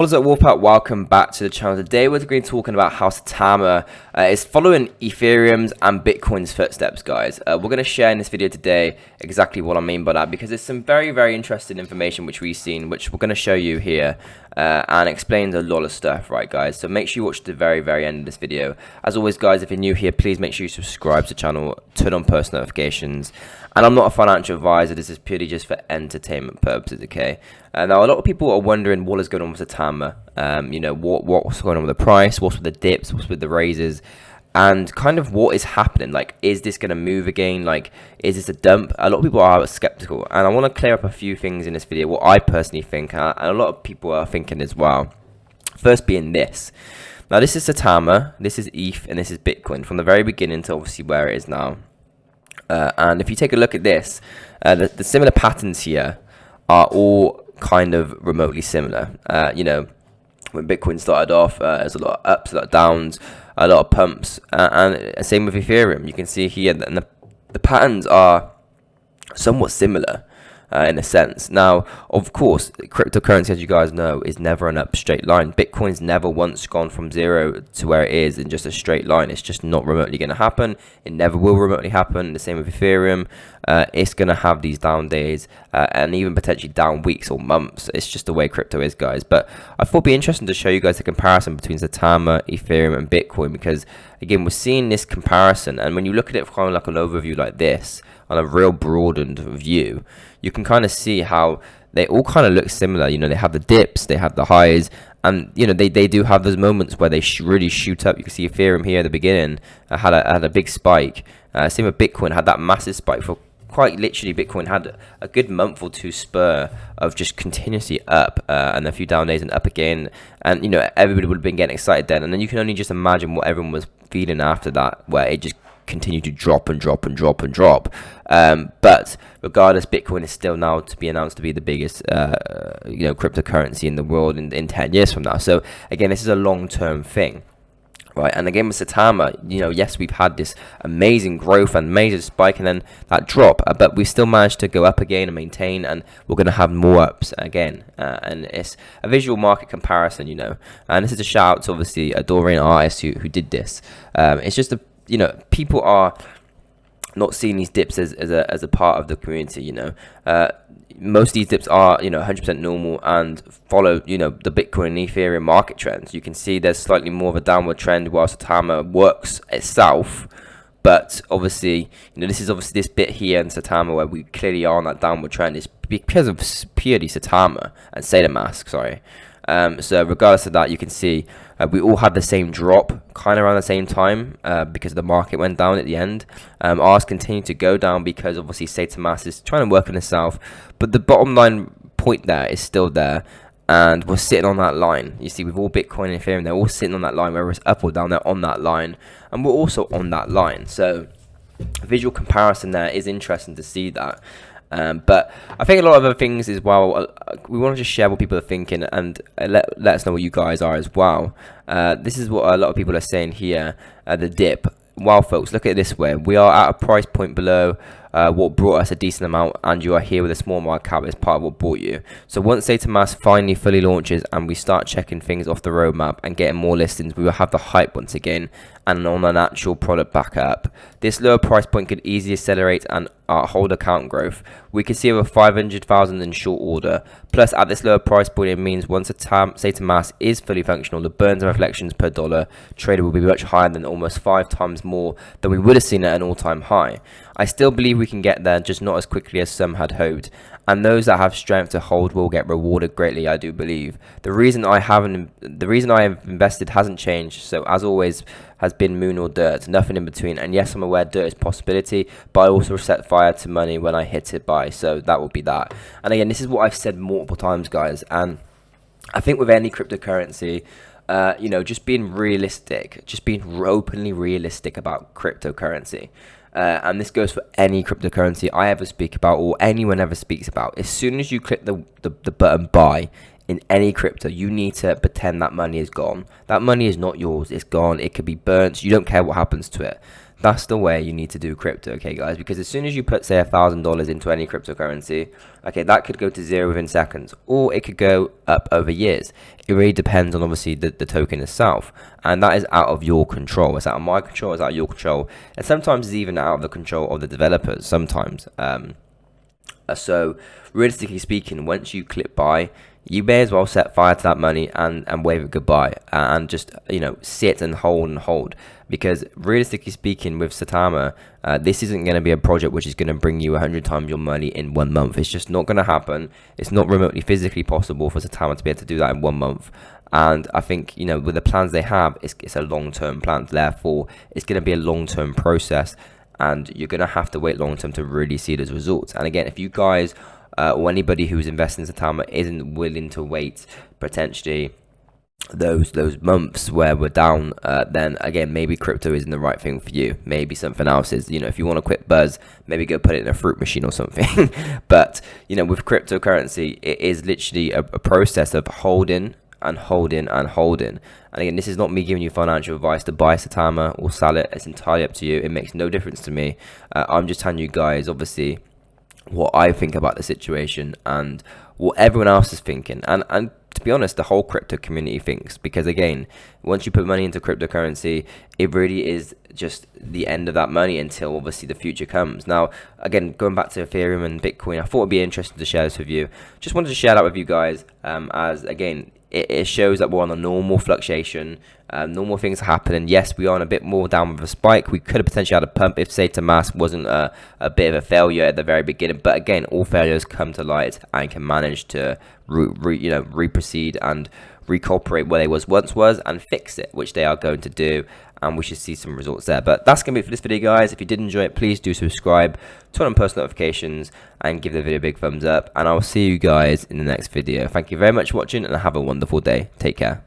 What's up, Wolfpack? Welcome back to the channel. Today we're going to be talking about how SAITAMA is following Ethereum's and Bitcoin's footsteps, guys. We're going to share in this video today exactly what I mean by that, because there's some very interesting information which we've seen, which we're going to show you here and explains a lot of stuff, right, guys? So make sure you watch the very end of this video. As always, guys, if you're new here, please make sure you subscribe to the channel, turn on post notifications. And I'm not a financial advisor. This is purely just for entertainment purposes, okay? Now, a lot of people are wondering what is going on with SAITAMA. What's going on with the price? What's with the dips? What's with the raises? And kind of what is happening? Like, is this going to move again? Like, is this a dump? A lot of people are skeptical. And I want to clear up a few things in this video, what I personally think, and a lot of people are thinking as well. First being this. Now, this is SAITAMA, this is ETH, and this is Bitcoin. From the very beginning to obviously where it is now. And if you take a look at this, the similar patterns here are all kind of remotely similar. When Bitcoin started off, there's a lot of ups, a lot of downs, a lot of pumps, and same with Ethereum. You can see here that the patterns are somewhat similar. In a sense. Now, of course, cryptocurrency, as you guys know, is never an up straight line. Bitcoin's never once gone from zero to where it is in just a straight line. It's just not remotely going to happen. It never will remotely happen. The same with Ethereum. It's going to have these down days and even potentially down weeks or months. It's just the way crypto is, guys. But I thought it'd be interesting to show you guys the comparison between SAITAMA, Ethereum, and Bitcoin, because again, we're seeing this comparison, and when you look at it from kind of like an overview like this, on a real broadened view, you can kind of see how they all kind of look similar. You know, they have the dips, they have the highs, and you know they do have those moments where they really shoot up. You can see Ethereum here at the beginning had a big spike. Same with Bitcoin, had that massive spike. For quite literally, Bitcoin had a good month or two spur of just continuously up, and a few down days and up again, and you know everybody would have been getting excited then, and then you can only just imagine what everyone was feeling after that, where it just continue to drop. But regardless, Bitcoin is still now to be announced to be the biggest cryptocurrency in the world in 10 years from now. So again, this is a long-term thing, right? And again with SAITAMA, yes, we've had this amazing growth and major spike and then that drop, but we still managed to go up again and maintain, and we're going to have more ups again, and it's a visual market comparison, and this is a shout out to obviously a Dorian artist who did this. It's just people are not seeing these dips as a part of the community. Most of these dips are 100% normal and follow the Bitcoin and Ethereum market trends. You can see there's slightly more of a downward trend while SAITAMA works itself, but obviously this is this bit here in SAITAMA where we clearly are on that downward trend. It's because of purely SAITAMA and SAITAMA, sorry. So regardless of that, you can see we all had the same drop kind of around the same time because the market went down at the end. Ours continued to go down because obviously SAITAMA is trying to work on itself, but the bottom line point there is still there, and we're sitting on that line. You see, with all Bitcoin and Ethereum, they're all sitting on that line, whether it's up or down, they're on that line, and we're also on that line. So visual comparison there is interesting to see that. But I think a lot of other things as well, we want to just share what people are thinking and let us know what you guys are as well. This is what a lot of people are saying here, the dip. Well, folks, look at it this way. We are at a price point below what brought us a decent amount, and you are here with a small market cap as part of what brought you. So once SAITAMA finally fully launches and we start checking things off the roadmap and getting more listings, we will have the hype once again and on an actual product back up. This lower price point could easily accelerate and hold account growth. We could see over 500,000 in short order. Plus, at this lower price point, it means once SAITAMA is fully functional, the burns and reflections per dollar traded will be much higher than almost 5 times more than we would have seen at an all-time high. I still believe we can get there, just not as quickly as some had hoped. And those that have strength to hold will get rewarded greatly, I do believe. The reason I have invested hasn't changed. So as always, has been moon or dirt, nothing in between. And yes, I'm aware dirt is a possibility, but I also set fire to money when I hit it buy. So that will be that. And again, this is what I've said multiple times, guys. And I think with any cryptocurrency, just being realistic, just being openly realistic about cryptocurrency. And this goes for any cryptocurrency I ever speak about or anyone ever speaks about. As soon as you click the button buy in any crypto, you need to pretend that money is gone. That money is not yours, it's gone. It could be burnt. You don't care what happens to it. That's the way you need to do crypto, okay, guys? Because as soon as you put, say, $1,000 into any cryptocurrency, okay, that could go to zero within seconds, or it could go up over years. It really depends on, obviously, the token itself, and that is out of your control. It's out of my control, it's out of your control, and sometimes it's even out of the control of the developers, sometimes. So, realistically speaking, once you click buy, you may as well set fire to that money and wave it goodbye, and just, you know, sit and hold, because realistically speaking, with Saitama, this isn't going to be a project which is going to bring you 100 times your money in 1 month. It's just not going to happen. It's not remotely physically possible for Saitama to be able to do that in 1 month. And I think, you know, with the plans they have, it's a long-term plan. Therefore, it's going to be a long-term process, and you're going to have to wait long-term to really see those results. And again, if you guys or anybody who's investing in Saitama isn't willing to wait potentially those months where we're down, then again, maybe crypto isn't the right thing for you. Maybe something else is. You know, if you want to quit buzz, maybe go put it in a fruit machine or something. But, you know, with cryptocurrency, it is literally a process of holding and holding and holding. And again, this is not me giving you financial advice to buy Saitama or sell it. It's entirely up to you. It makes no difference to me. I'm just telling you guys, obviously, what I think about the situation and what everyone else is thinking, and to be honest, the whole crypto community thinks. Because again, once you put money into cryptocurrency, it really is just the end of that money until obviously the future comes. Now, again, going back to Ethereum and Bitcoin, I thought it'd be interesting to share this with you. Just wanted to share that with you guys, as again, it shows that we're on a normal fluctuation. Normal things are happening. Yes, we are on a bit more down with a spike. We could have potentially had a pump if SAITAMA wasn't a bit of a failure at the very beginning. But again, all failures come to light and can manage to re-proceed and recuperate where they once was and fix it, which they are going to do, and we should see some results there. But that's going to be it for this video, guys. If you did enjoy it, please do subscribe, turn on post notifications, and give the video a big thumbs up, and I'll see you guys in the next video. Thank you very much for watching, and have a wonderful day. Take care.